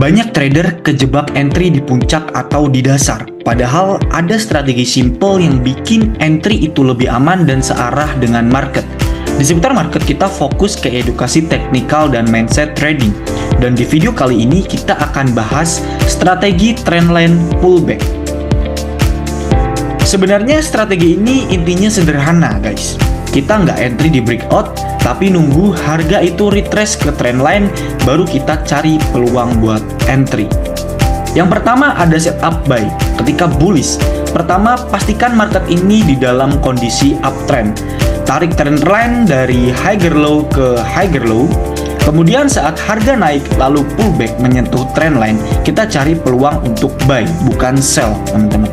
Banyak trader kejebak entry di puncak atau di dasar, padahal ada strategi simple yang bikin entry itu lebih aman dan searah dengan market. Di seputar market kita fokus ke edukasi teknikal dan mindset trading. Dan di video kali ini kita akan bahas strategi trendline pullback. Sebenarnya strategi ini intinya sederhana guys. Kita nggak entry di breakout, tapi nunggu harga itu retrace ke trendline, baru kita cari peluang buat entry. Yang pertama ada setup buy. Ketika bullish, pertama pastikan market ini di dalam kondisi uptrend. Tarik trendline dari higher low ke higher low. Kemudian saat harga naik lalu pullback menyentuh trendline, kita cari peluang untuk buy, bukan sell, teman-teman.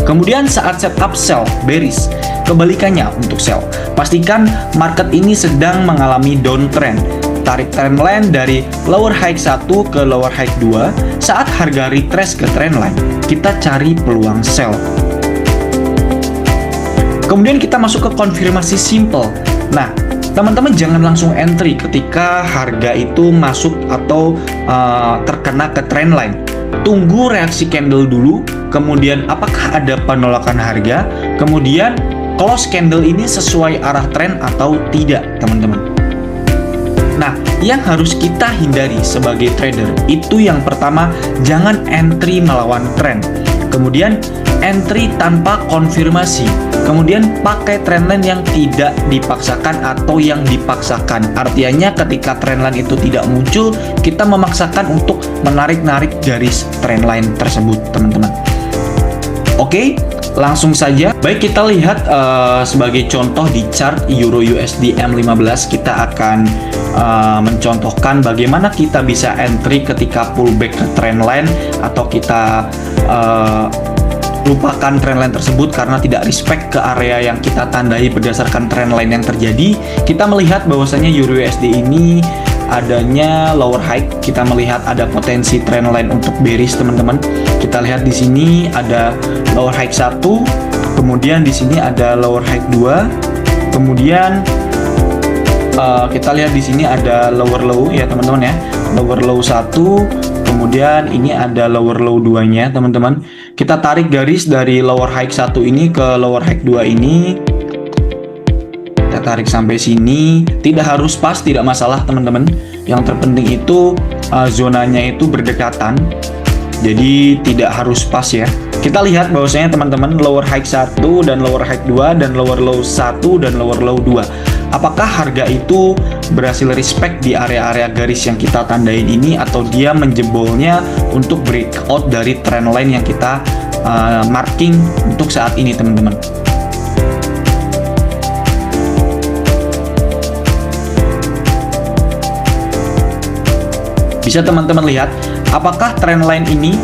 Kemudian saat setup sell, bearish, kebalikannya untuk sell. Pastikan market ini sedang mengalami downtrend. Tarik trendline dari lower high 1 ke lower high 2. Saat harga retrace ke trendline, kita cari peluang sell. Kemudian kita masuk ke konfirmasi simple. Nah, teman-teman jangan langsung entry ketika harga itu masuk atau terkena ke trendline. Tunggu reaksi candle dulu, kemudian apakah ada penolakan harga, kemudian close candle ini sesuai arah tren atau tidak, teman-teman. Nah, yang harus kita hindari sebagai trader itu yang pertama, jangan entry melawan tren. Kemudian entry tanpa konfirmasi. Kemudian pakai trendline yang tidak dipaksakan atau yang dipaksakan. Artinya ketika trendline itu tidak muncul, kita memaksakan untuk menarik-narik garis trendline tersebut, teman-teman. Oke, langsung saja. Baik, kita lihat sebagai contoh di chart Euro USD M15, kita akan mencontohkan bagaimana kita bisa entry ketika pullback ke trendline atau kita lupakan trendline tersebut karena tidak respect ke area yang kita tandai berdasarkan trendline yang terjadi. Kita melihat bahwasanya Euro USD ini adanya lower high, kita melihat ada potensi trendline untuk bearish, teman-teman. Kita lihat di sini ada lower high 1, kemudian di sini ada lower high 2, kemudian kita lihat di sini ada lower low ya, teman-teman ya. Lower low 1, kemudian ini ada lower low 2-nya, teman-teman. Kita tarik garis dari lower high 1 ini ke lower high 2 ini. Kita tarik sampai sini. Tidak harus pas, tidak masalah, teman-teman. Yang terpenting itu zonanya itu berdekatan. Jadi tidak harus pas ya. Kita lihat bahwasanya teman-teman lower high 1 dan lower high 2 dan lower low 1 dan lower low 2. Apakah harga itu berhasil respect di area-area garis yang kita tandain ini atau dia menjebolnya untuk breakout dari trendline yang kita marking untuk saat ini, teman-teman. Bisa teman-teman lihat apakah trendline ini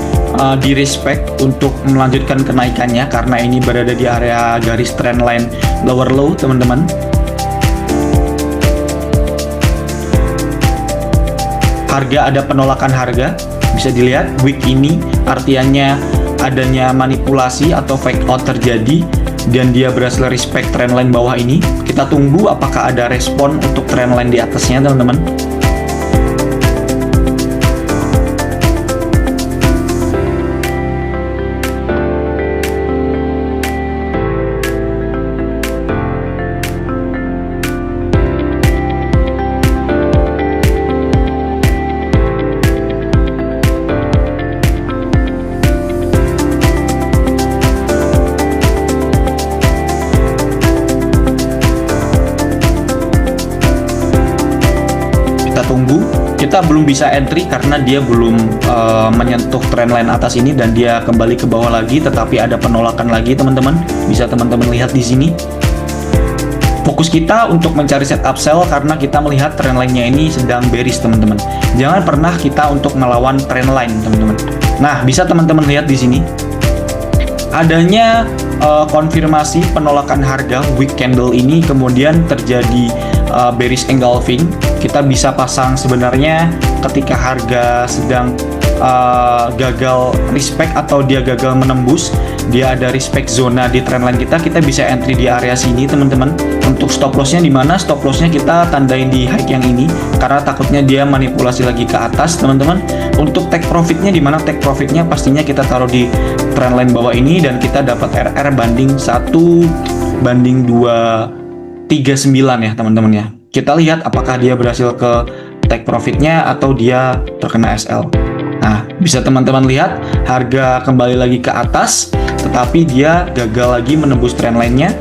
di respect untuk melanjutkan kenaikannya karena ini berada di area garis trendline lower low, teman-teman. Harga ada penolakan harga, bisa dilihat week ini artinya adanya manipulasi atau fake out terjadi dan dia berhasil respect trendline bawah ini. Kita tunggu apakah ada respon untuk trendline di atasnya, teman-teman. Tunggu, kita belum bisa entry karena dia belum menyentuh trendline atas ini dan dia kembali ke bawah lagi, tetapi ada penolakan lagi, teman-teman. Bisa teman-teman lihat di sini. Fokus kita untuk mencari setup sell karena kita melihat trendline-nya ini sedang bearish, teman-teman. Jangan pernah kita untuk melawan trendline, teman-teman. Nah, bisa teman-teman lihat di sini adanya konfirmasi penolakan harga weak candle ini, kemudian terjadi bearish engulfing. Kita bisa pasang sebenarnya ketika harga sedang gagal respect atau dia gagal menembus, dia ada respect zona di trendline kita, kita bisa entry di area sini teman-teman. Untuk stop lossnya di mana? Stop lossnya kita tandain di high yang ini karena takutnya dia manipulasi lagi ke atas teman-teman. Untuk take profitnya di mana? Take profitnya pastinya kita taruh di trendline bawah ini dan kita dapat RR banding 1/239 ya teman-teman ya. Kita lihat apakah dia berhasil ke take profitnya atau dia terkena SL. Nah, bisa teman-teman lihat harga kembali lagi ke atas, tetapi dia gagal lagi menembus trendline-nya.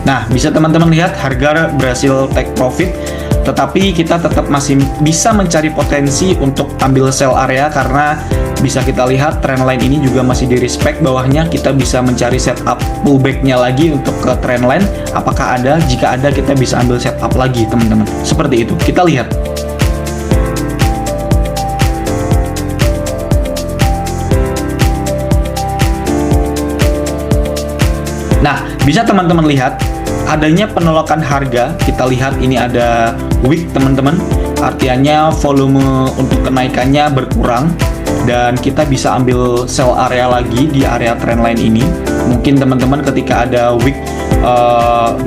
Nah, bisa teman-teman lihat harga berhasil take profit, tetapi kita tetap masih bisa mencari potensi untuk ambil sell area karena bisa kita lihat trendline ini juga masih di respect bawahnya. Kita bisa mencari setup pullback-nya lagi untuk ke trendline. Apakah ada? Jika ada, kita bisa ambil setup lagi teman-teman. Seperti itu. Kita lihat. Nah, bisa teman-teman lihat adanya penolakan harga. Kita lihat ini ada wick teman-teman, artinya volume untuk kenaikannya berkurang dan kita bisa ambil sell area lagi di area trendline ini. Mungkin teman-teman ketika ada wick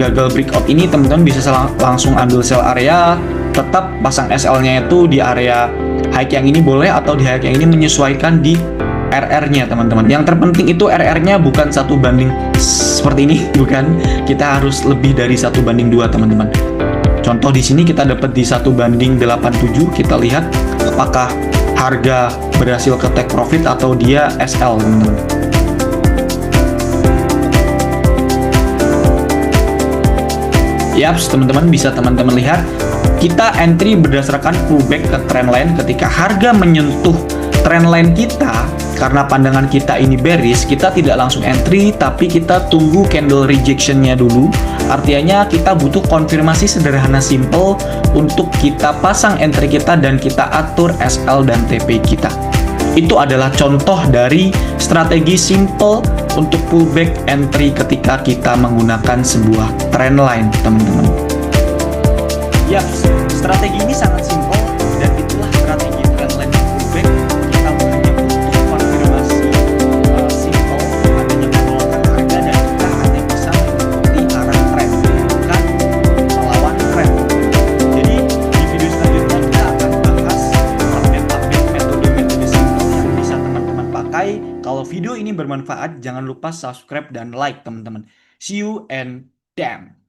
gagal breakout ini, teman-teman bisa langsung ambil sell area, tetap pasang SL-nya itu di area high yang ini boleh, atau di high yang ini menyesuaikan di RR-nya teman-teman. Yang terpenting itu RR-nya bukan 1/, seperti ini, bukan. Kita harus lebih dari 1/2 teman-teman. Contoh di sini kita dapat di 1/87. Kita lihat apakah harga berhasil ke take profit atau dia SL teman-teman. Yaps, teman-teman bisa teman-teman lihat kita entry berdasarkan pullback ke trendline. Ketika harga menyentuh trendline kita, karena pandangan kita ini bearish, kita tidak langsung entry, tapi kita tunggu candle rejection-nya dulu. Artinya kita butuh konfirmasi sederhana simple untuk kita pasang entry kita dan kita atur SL dan TP kita. Itu adalah contoh dari strategi simple untuk pullback entry ketika kita menggunakan sebuah trendline, teman-teman. Yap, strategi ini sangat simple dan itulah strategi trendline pullback. Kita hanya butuh konfirmasi simple adanya penolakan harga dan kita hanya bisa mengikuti arah tren, bukan melawan tren. Jadi di video selanjutnya kita akan bahas update metode-metode simple yang bisa teman-teman pakai. Kalau video ini bermanfaat, jangan lupa subscribe dan like teman-teman. See you and damn.